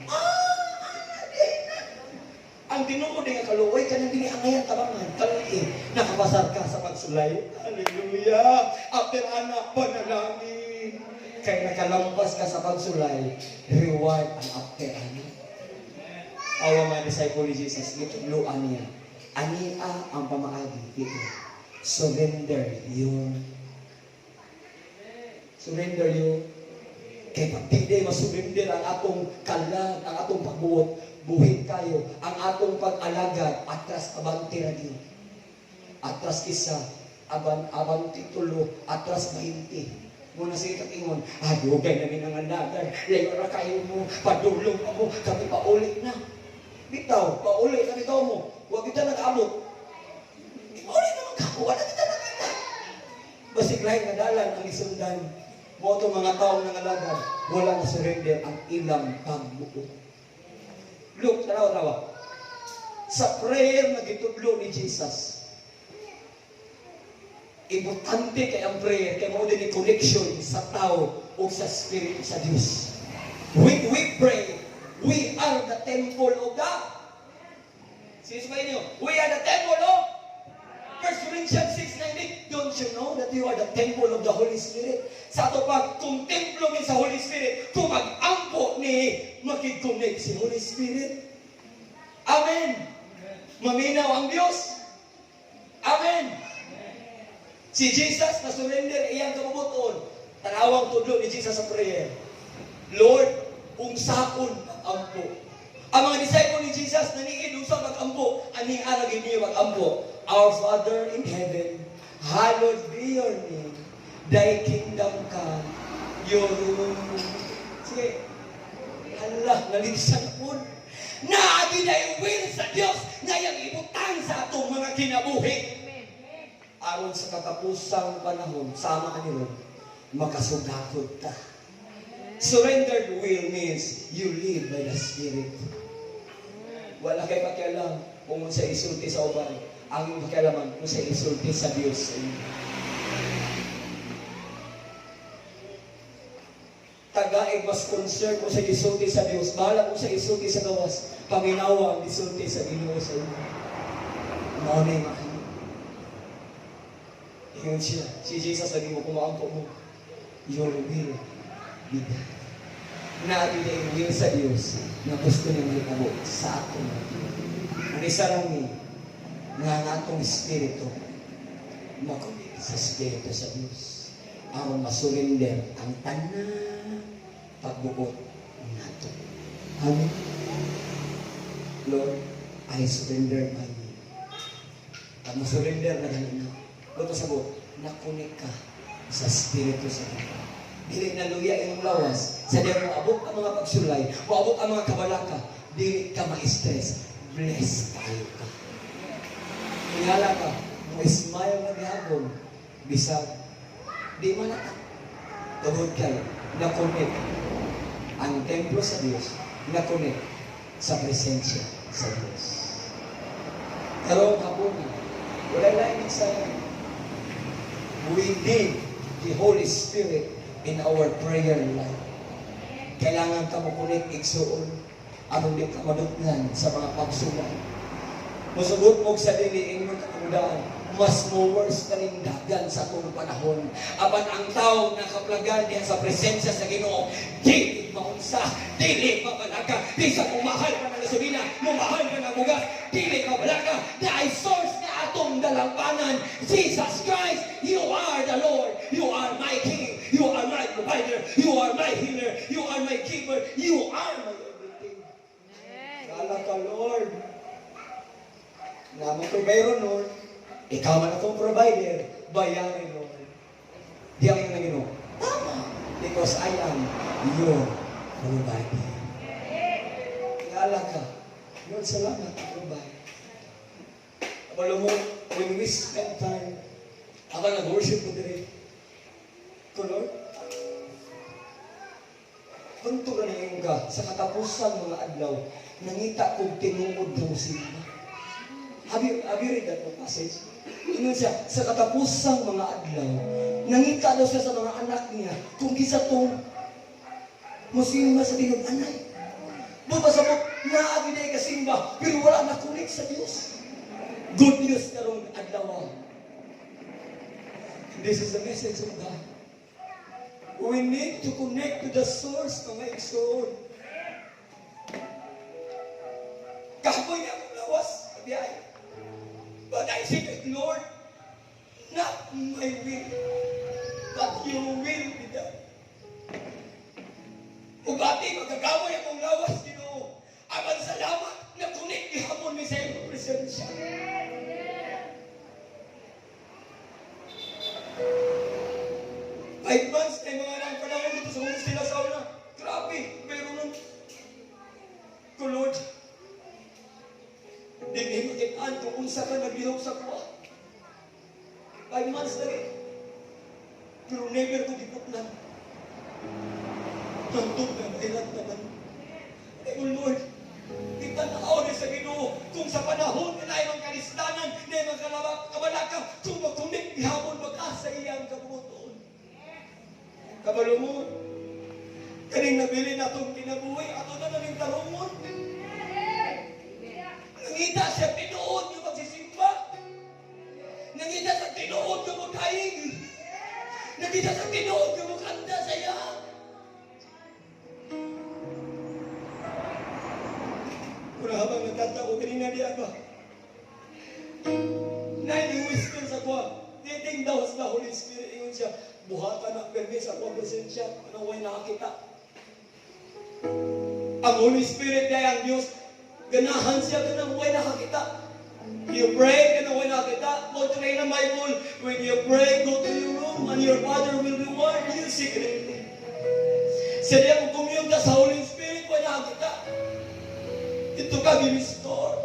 Ang Ginoo din nga kaluoy, kanang dili angayang tabangan. Kali nakapasar ka sa pagsulay. Hallelujah! After anak, panalangin. Kaya nakalampas ka sa pagsulay, reward ang after anak. Awa mga disciple ni Jesus, gituluan niya. Ania ang pamaagi dito. Surrender your kay pag di masurrender ang atong kalag, ang atong pagbuot, buhit kayo, ang atong pag-alagad, atras abanti ra gyud. Atras isa, abanti tulo, atras 20. Muna sige katingon, dugay na minangandagan, layo ra kayo mo, padulong ako, kami paulit na. Bitaw, paulit na bitaw mo. Huwag kita nag-abot. Paulit naman ka, huwag na kita nag-abot. Basig lahat na dalan ang isundan. Mo itong mga taong nangalagad, wala na surrender ang ilang pagbuo. Look, tanaw-tawa. Sa prayer na gitudlo ni Jesus, importante kay ang prayer, kay mo din connection sa tao o sa Spirit sa Diyos. We pray, We are the temple of God. Sisipay niyo, we are the temple of 1 Corinthians 6:19. Don't you know that you are the temple of the Holy Spirit? Sa ato pag, kung templo ni sa Holy Spirit, kung mag-ampo ni, makikonnect si Holy Spirit. Amen. Maminaw ang Diyos. Amen. Si Jesus na surrender iyang kabubuton. Tanawang tudlo ni Jesus sa prayer. Lord, unsakon mag-ampo. Ang mga disciple ni Jesus naniid usa mag-ampo, ani ara gid niya mag-ampo. Our Father in heaven, hallowed be your name. Thy kingdom come. Your rule. Sige. Allah, naligsan po. Naagi na yung will sa Diyos na yung ibutang sa atong mga kinabuhi. Aron sa katapusang panahon, sama ka niyo, makasugakod ta. Surrendered will means you live by the Spirit. Wala kay pakialam kung sa isulti sa uban. Ang iyong pakialaman kung sa isulti sa Diyos sa inyo. Tagaig mas concern kung sa isulti sa Diyos. Bahala kung sa isulti sa gawas. Paminawa ang isulti sa Ginoo sa inyo. Maunay makanya. Ingon siya. Si Jesus lagi mo kumaampo mo. Your will be done. Nabi na yung will sa Diyos na gusto niya makitabo sa atin. Ang isa lang nga atong espiritu makulit sa espiritu sa Diyos. Aron masurrender ang tanan pagbukot nato. Amen. Lord, I surrender my will. Pag masurrender na ganun na, ito sabot, nakunik ka sa espiritu sa Diyos. Dili na luya imong lawas. Sa diyan mo abot ang mga pagsulay, mo abot ang mga kabalaka, dili ka ma-stress. Bless tayo ka. Tingala ka, mo smile na gihapon, bisag, di malata. Tugod kayo, na-connect ang templo sa Diyos, na-connect sa presensya sa Diyos. Karong hapon, wala lang excited. We need the Holy Spirit in our prayer life. Kailangan ka makunik igsuon aron di ka madutlan sa mga pagsulay. Musugot mo sa dili ingon katungdaan, mas worse kanindagan sa atong panahon. Apan ang tawo nakaplagan diha sa presensya sa Ginoo, dili maunsa, dili mabalaga, di sa kumahal ka ng gasolina, mumahal ka ng bugas, dili mabalaga, dahil source na atong dalampanan, Jesus Christ, you are the Lord, you are my King, you are my provider, you are my healer, you are my keeper, you are my everything. Kala ka, Lord, naman ko mayroon, Lord, ikaw man akong provider, bayarin, Lord. Di ako yung Ginoo. Tama. Because I am your provider. Kala ka, Lord, salamat, provider. Abalo mo, when we spend time, ako nag-worship mo din. Ko, Lord, kunto ka na yung ka, sa katapusan mga adlaw, nangita kong tinungod ng simba. Have you read that passage? Ingon siya, sa katapusang mga adlaw, nangita daw siya sa mga anak niya, kung kisa itong musimba sa tingog, anay. Buta sa mo, naagi na kasimba, pero wala nakunik sa Diyos. Good news karong adlaw. This is the message of God. We need to connect to the source ng my soul. Kapoy niya akong lawas, abiyay. But I say to the Lord, not my will, but your will be done. Ugati, magagawa akong lawas, Ginoo. Aman salamat na connect ihapon mi sa iyong presensya. 5 months ay mga nang panahon dito sa unos nila sa una. Grabe, pero nun, ko Lord, hindi makitaan kung unsa ka naglihok sa kuha. 5 months na rin. Pero never ko giputlan. Tantog na mailat naman. Ay ko Lord, kita na ako sa Ginoo kung sa panahon na iyong kalistanan na iyong kabalaka kung makunik ihapon mag-asa iyang kabutoon. Kabalo mo, kaning nabili na itong kinabuhi, ato na naming tarungon. Nangita siya tinuod yung magsisimba. Nangita sa tinuod yung magkaing. Nangita sa tinuod yung magkanda sa iya. Kung habang nagtatako kanina diya ba? Nai-whisper sa kwa. Titing daw sa Holy Spirit. Ingon siya, buhatan ang permis sa kwa presensya. Ano way nakakita? Ang Holy Spirit dahil ang Diyos, ganahan siya ganang way nakakita. You pray, ganang way nakakita. Go to read the Bible. When you pray, go to your room and your Father will reward you secretly. Sa diya kung commune ka sa Holy Spirit, way nakakita. Ito ka ginistore.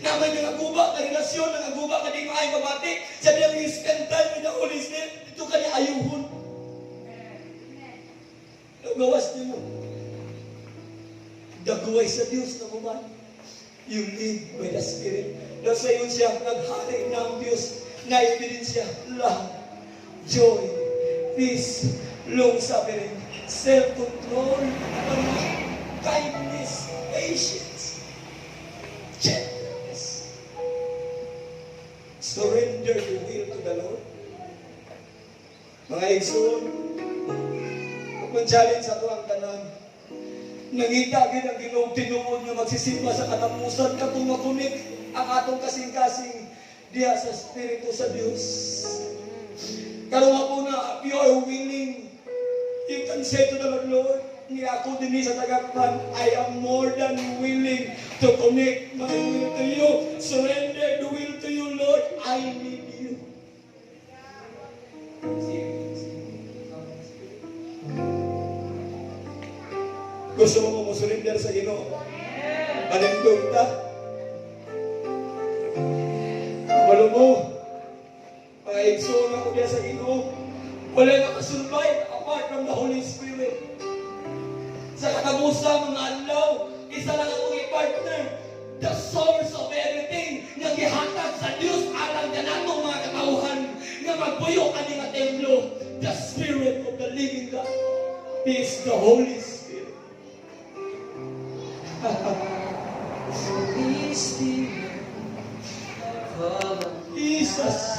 Naman yung naguba ka relasyon, naguba ka di maayong babati, sa diyang spend time with the Holy Spirit, ito ka niya ayuhon. Gawas niyo mo. Daguay sa Diyos na kuman. You live by the Spirit. Nasa yun siya, naghari ng Diyos, na ebidensya, love, joy, peace, long-suffering, self-control, kindness, patience, gentleness. Surrender your will to the Lord. Mga igsoon, kung challenge sa ito ang tanan, nangita gid ang Ginoo tinuod nga magsisimba sa katapusan katong makunik ang atong kasing-kasing diha sa Espiritu sa Dios. Karon nga po na, if you are willing, you can say to the Lord, ni ako din sa tagakpan, I am more than willing to connect my will to you. Surrender the will to you, Lord. I need you. Gusto mo surrender sa Ginoo? Panindog ta. Walo mo. Paigsoon ako diya sa Ginoo. Wala makasurvive apart from the Holy Spirit. Sa katapusan mga adlaw, isa lang akong i-partner. The source of everything nga gihatag sa Dios alang kanatong mga katawhan nga magpuyo kani nga templo. The Spirit of the living God is the Holy Spirit. Holy Spirit, Jesus.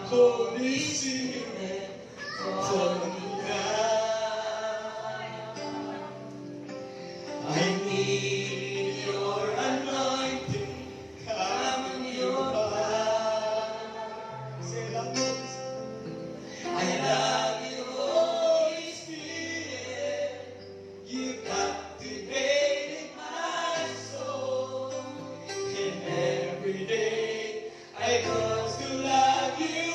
Holy Spirit, come I need your anointing, come on your power. Say that, I love you, Holy Spirit. You captivated my soul, and every day I cause to love you.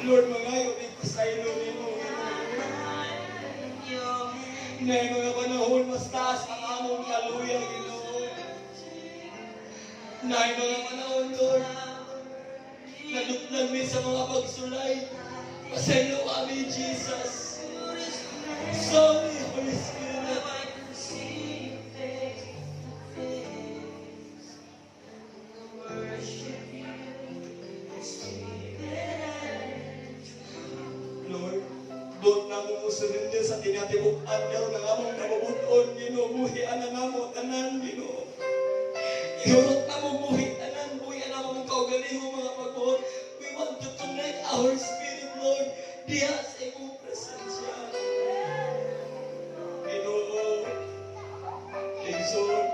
Lord, mangayo di ko sa ilo ni mo. Ngayon mga panahon, mas taas ang among kaluya, Ginoo. Nay mga panahon, Lord, nalutlan mi sa mga pagsulay. Pasaylo kami, Jesus. Sorry, Holy Spirit. Lord, doon na mo surrender sa tinatibuk-an daw ng among kabubuton, Ginoo. Buhian na namo, tanan, Ginoo. Ihurot na mo buhi, tanan, buhian na mo kaugalingo mga pagbuhon. We want to connect our spirit, Lord, diha sa imong presensya. Ginoo, Lingson,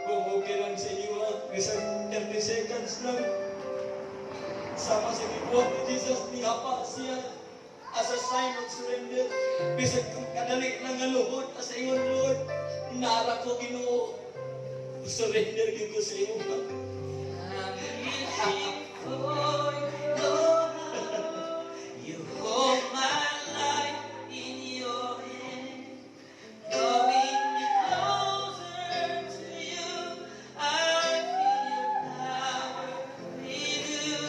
kung okay lang sa inyo, bisag 30 seconds lang. Sama sa gibuhat ni Jesus, nihapa siya as a sign of surrender. Bisag kung kadali lang nga luhod sa inyo, Lord, nara ko, Ginoo. Surrender ko sa inyo. You hold my life in your hand, drawing me closer to you. I feel your power in you.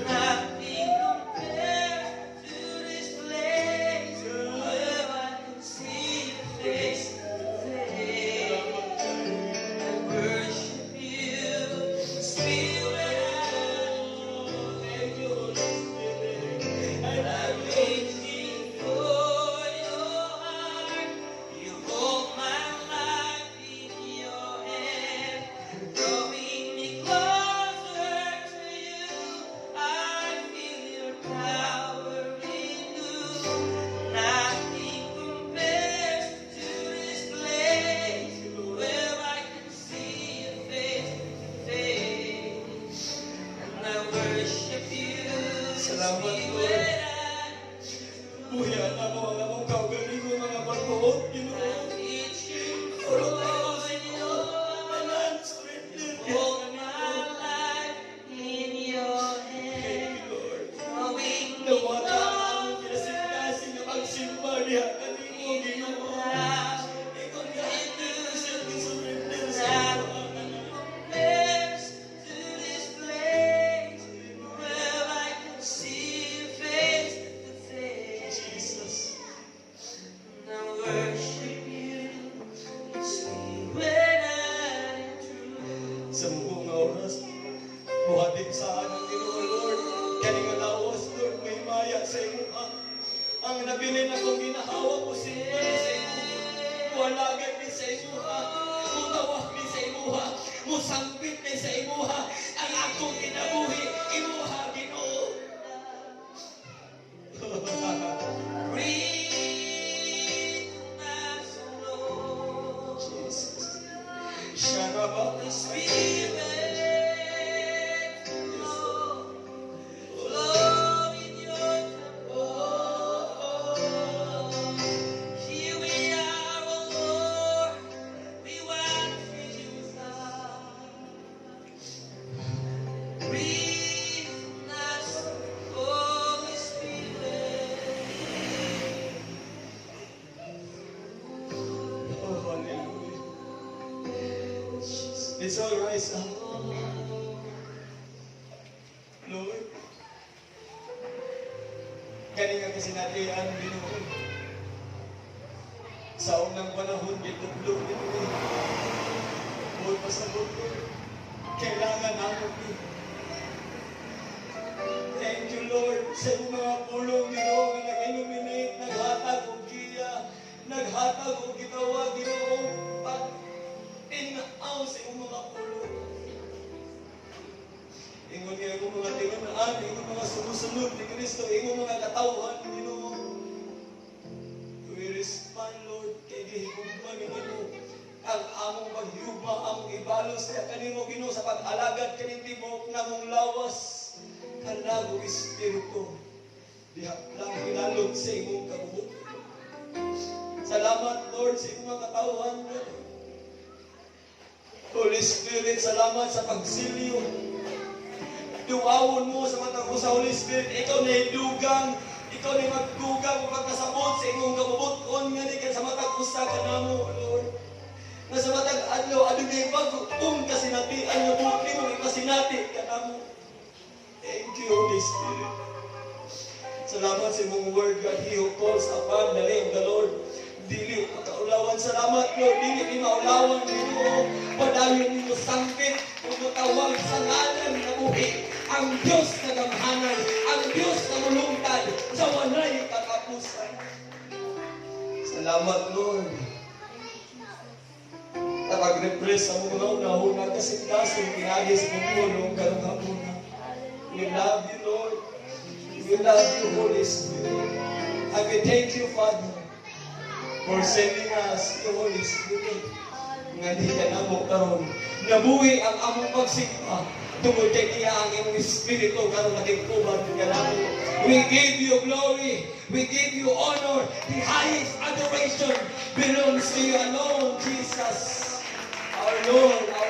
Nothing compares to this place where I can see your face to face. I worship you, Spirit. Thank you, Holy Spirit. And I I'm waiting for your heart. You hold my life in your hand, drawing me closer to you. I feel your power in you. Nothing compares to this place where I can see your face to face. And I worship you, Salamat, Lord. Spirit. buhian na mo ang among kaugalingo mga pagbuhon, Ginoo. Urot na mo sa inyo. Tanan, surrender. Hold my life in your Thank hand, you, Lord. drawing me Nawala ang among closer kinasing-kasing na magsimba diha kanimo, Ginoo. now. Ikaw na surrender sa inyo. Compares to this place where I can see you face to face. Jesus. And I worship you, Spirit and truth. Sa buong nga oras, buhatin sa anong Ginoo, Lord. Kani nga lawas, Lord, may maya sa imo ka. Ang nabilin akong ginahawa ko simba ni sa imo. Buhalagan ni sa imo ha. Mutawak ni sa imo ha. Musangpit ni sa imo ha. Ang akong ginabuhi, imo ha, Ginoo. Breathe my soul. Jesus. Siya na ba? Holy Spirit, flow in your temple. Here we are, oh Lord, we want you, God. Breathe on us, Holy Spirit. Oh, hallelujah. Let's all rise up. Lord, kani nga kasinatian, Ginoo. Sa unang panahon, gitudlog nito. Lord, pasabot ko. Kailangan namin ni. Thank you, Lord, sa iyong mga pulong, Ginoo, nga nag-illuminate, naghatag o giya, naghatag o gitawa, Ginoo, pag-inaw sa iyong mga pulong. Ingon nga iyong mga tinunaan, iyong mga sumusunod ni Kristo, iyong mga katawhan, Ginoo. We respond, Lord, kay gihigugma ni Ginoo. Ang among paghigugma, among ibalos niya kanimo, Ginoo, sa pag-alagad kaning tibok na mong lawas. Kalago Espiritu, diha lang hinalog sa imong kabubuti. Salamat, Lord, sa imong mga katawhan, Lord. Holy Spirit, salamat sa pagsilyo. Duawon mo sa matang sa Holy Spirit. Ikaw na idugang, ikaw na magdugang o pagkasabot sa imong kabubuton nga ni sa matang usa ka namo, Lord. Spirit. Salamat sa imong word, God. He who calls upon the name of the Lord, dili makaulawan. Salamat, Lord. Dili ni maulawan, Ginoo. Padayon mo sangkit, umutawag sa ngalan na buhi. Ang Diyos na gamhanan, ang Diyos na mulungtad, sa walay katapusan. Salamat, Lord. Napag-repress sa mga unahuna kasi kasong pinagis mo tulong karong hapuna. We love you, Lord. We love you, Holy Spirit. And we thank you, Father, for sending us the Holy Spirit. Nga di ka na mo karon. Nabuhi ang among pagsigma. Tungod kay niya ang imong Espiritu karon naging kubad ka namo. We give you glory. We give you honor. The highest adoration belongs to you alone, Jesus. Our Lord, our